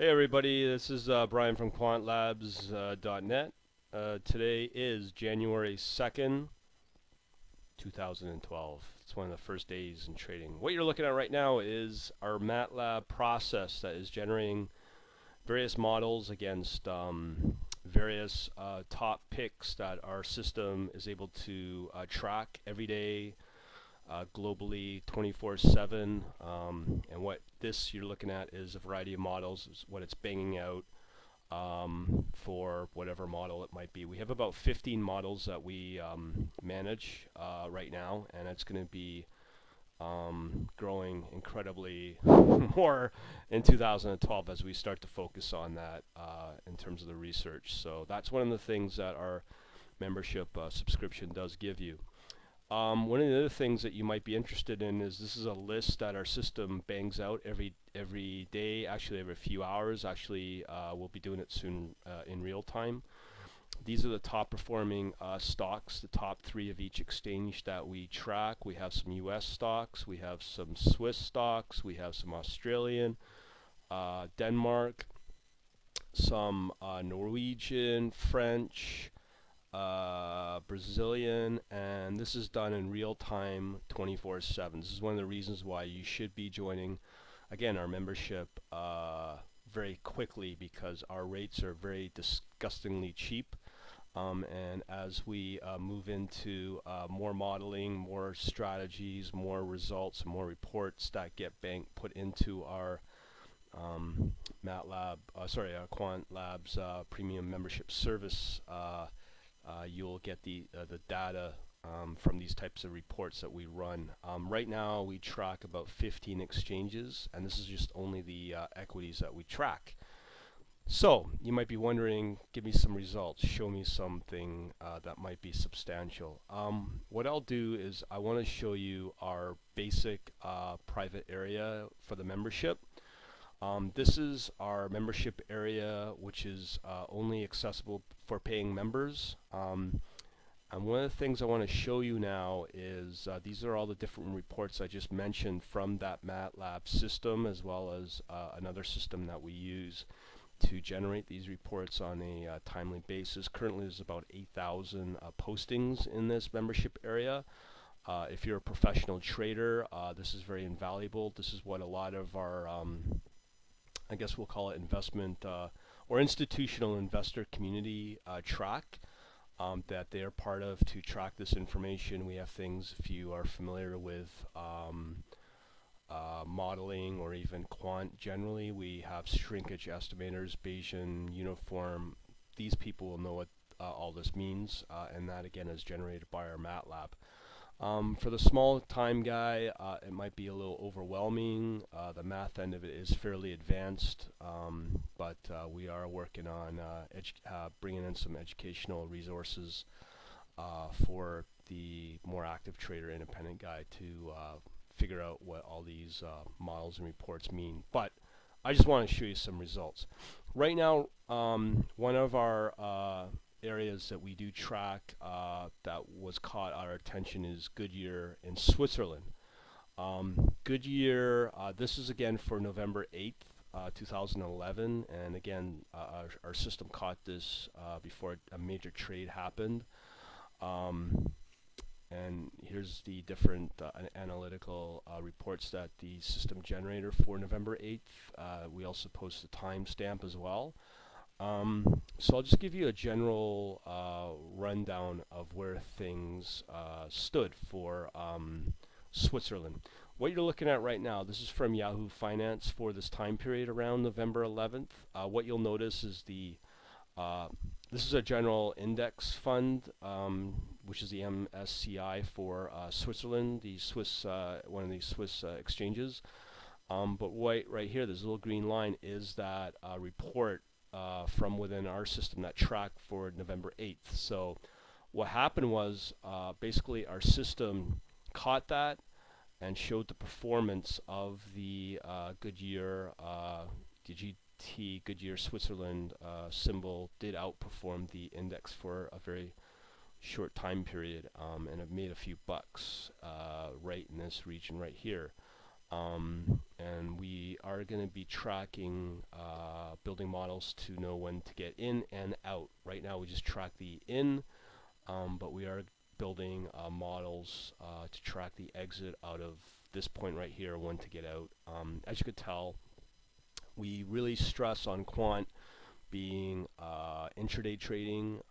Hey everybody, this is Brian from quantlabs.net. Today is January 2nd, 2012. It's one of the first days in trading. What you're looking at right now is our MATLAB process that is generating various models against various top picks that our system is able to track every day, globally 24/7, and what this you're looking at is a variety of models, is what it's banging out for whatever model it might be. We have about 15 models that we manage right now, and it's going to be growing incredibly more in 2012 as we start to focus on that in terms of the research. So that's one of the things that our membership subscription does give you. One of the other things that you might be interested in is this is a list that our system bangs out every day, actually every few hours. Actually, we'll be doing it soon in real time. These are the top performing stocks, the top 3 of each exchange that we track. We have some US stocks, we have some Swiss stocks, we have some Australian, Denmark, some Norwegian, French, Brazilian, and this is done in real time 24/7. This is one of the reasons why you should be joining again our membership very quickly, because our rates are very disgustingly cheap, and as we move into more modeling, more strategies, more results, more reports that get put into our our Quant Labs premium membership service, you'll get the data from these types of reports that we run. Right now we track about 15 exchanges, and this is just only the equities that we track. So you might be wondering, give me some results, show me something that might be substantial. What I'll do is I want to show you our basic private area for the membership. This is our membership area, which is only accessible for paying members. And one of the things I want to show you now is these are all the different reports I just mentioned from that MATLAB system, as well as another system that we use to generate these reports on a timely basis. Currently there's about 8,000 postings in this membership area. If you're a professional trader, this is very invaluable. This is what a lot of our I guess we'll call it investment or institutional investor community track, that they are part of to track this information. We have things, if you are familiar with modeling or even quant generally, we have shrinkage estimators, Bayesian, uniform. These people will know what all this means, and that again is generated by our MATLAB. For the small time guy, it might be a little overwhelming. The math end of it is fairly advanced, but we are working on bringing in some educational resources for the more active trader, independent guy to figure out what all these models and reports mean. But I just want to show you some results. Right now, one of our areas that we do track that was caught our attention is Goodyear in Switzerland. Goodyear, this is again for November 8th, 2011, and again our system caught this before a major trade happened. And here's the different analytical reports that the system generated for November 8th. We also post a timestamp as well. So I'll just give you a general rundown of where things stood for Switzerland. What you're looking at right now, this is from Yahoo Finance for this time period around November 11th. What you'll notice is this is a general index fund, which is the MSCI for Switzerland, the Swiss one of the Swiss exchanges. But right here, this little green line is that report from within our system that tracked for November 8th. So what happened was basically our system caught that and showed the performance of the Goodyear, the GT Goodyear Switzerland symbol did outperform the index for a very short time period, and it made a few bucks right in this region right here. and we are going to be tracking building models to know when to get in and out. Right now we just track the in, but we are building models to track the exit out of this point right here, when to get out. As you could tell, we really stress on quant being intraday trading,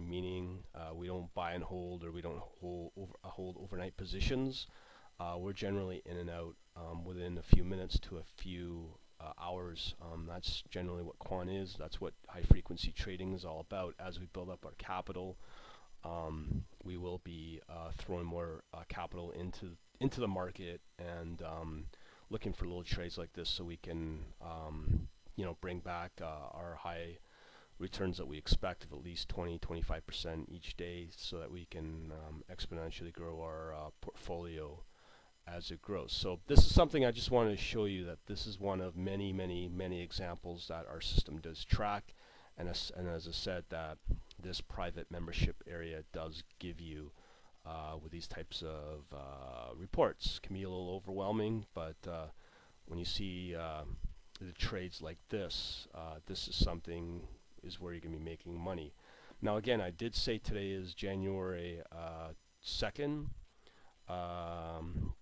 meaning we don't buy and hold, or we don't hold overnight positions. We're generally in and out within a few minutes to a few hours. That's generally what quant is. That's what high frequency trading is all about. As we build up our capital, we will be throwing more capital into the market, and looking for little trades like this, so we can bring back our high returns that we expect of at least 20-25% each day, so that we can exponentially grow our portfolio as it grows. So this is something I just wanted to show you, that this is one of many examples that our system does track, and as I said, that this private membership area does give you with these types of reports. Can be a little overwhelming, but when you see the trades like this, this is where you're going to be making money. Now again, I did say today is January 2nd,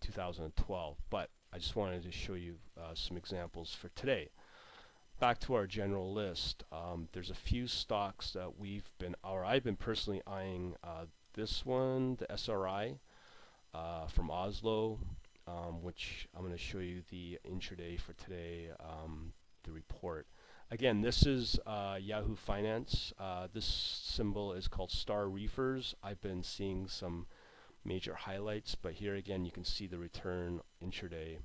2012, but I just wanted to show you some examples for today. Back to our general list, there's a few stocks that I've been personally eyeing. This one, the SRI from Oslo, which I'm going to show you the intraday for today, the report. Again, this is Yahoo Finance. This symbol is called Star Reefers. I've been seeing some major highlights, but here again you can see the return intraday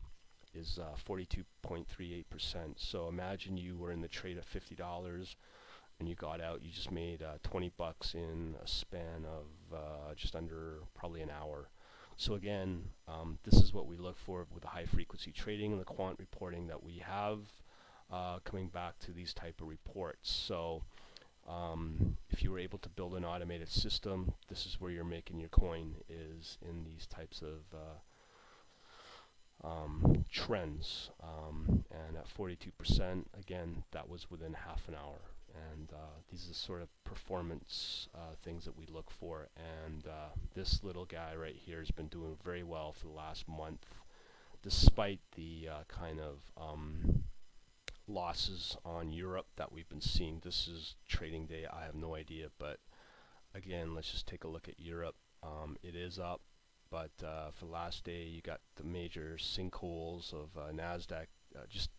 is 42.38%. So imagine you were in the trade at $50 and you got out, you just made 20 bucks in a span of just under probably an hour. So again, this is what we look for with the high frequency trading and the quant reporting that we have coming back to these type of reports. So if you were able to build an automated system, this is where you're making your coin, is in these types of trends, and at 42%, again, that was within half an hour. And these are the sort of performance things that we look for, and this little guy right here has been doing very well for the last month, despite the kind of losses on Europe that we've been seeing. This is trading day, I have no idea, but again, let's just take a look at Europe. It is up, but for last day you got the major sinkholes of NASDAQ,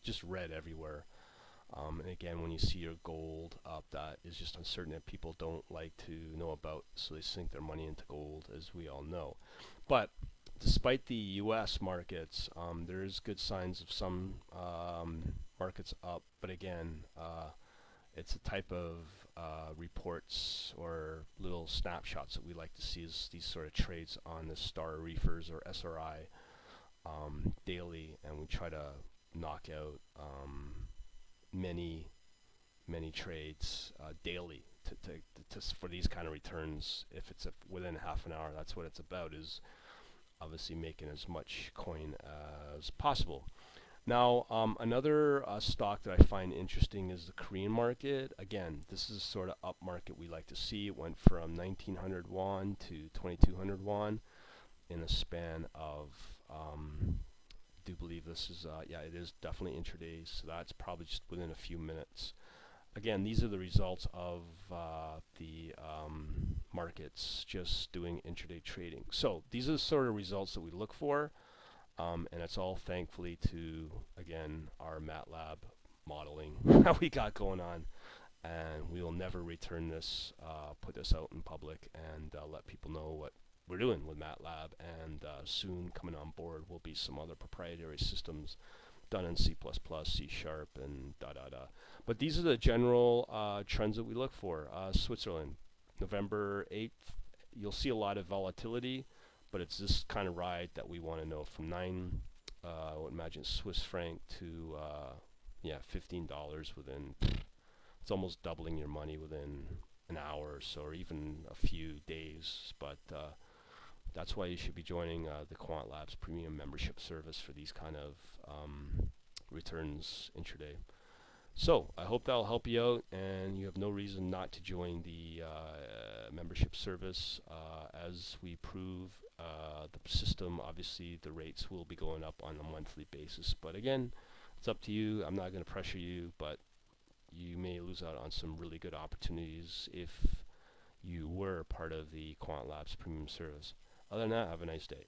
just red everywhere. And again, when you see your gold up, that is just uncertain that people don't like to know about, so they sink their money into gold, as we all know. But despite the US markets, there is good signs of some markets up, but again, it's a type of reports or little snapshots that we like to see, is these sort of trades on the Star Reefers or SRI daily, and we try to knock out many trades daily for these kind of returns. If it's within half an hour, that's what it's about, is obviously making as much coin as possible. Now another stock that I find interesting is the Korean market. Again, this is the sort of up market we like to see. It went from 1900 won to 2200 won in a span of I do believe this is yeah, it is definitely intraday, so that's probably just within a few minutes. Again, these are the results of the markets just doing intraday trading. So these are the sort of results that we look for, and it's all thankfully to, again, our MATLAB modeling that we got going on, and we will never return this, put this out in public, and let people know what we're doing with MATLAB, and soon coming on board will be some other proprietary systems done in C++, C#, and But these are the general trends that we look for. Switzerland, November 8th, you'll see a lot of volatility, but it's this kind of ride that we want to know, from I would imagine Swiss franc to yeah, $15 within, it's almost doubling your money within an hour or so, or even a few days. But That's why you should be joining the Quant Labs Premium Membership Service for these kind of returns intraday. So I hope that'll help you out, and you have no reason not to join the membership service. As we prove the system, obviously the rates will be going up on a monthly basis. But again, it's up to you. I'm not going to pressure you, but you may lose out on some really good opportunities if you were part of the Quant Labs Premium service. Other than that, have a nice day.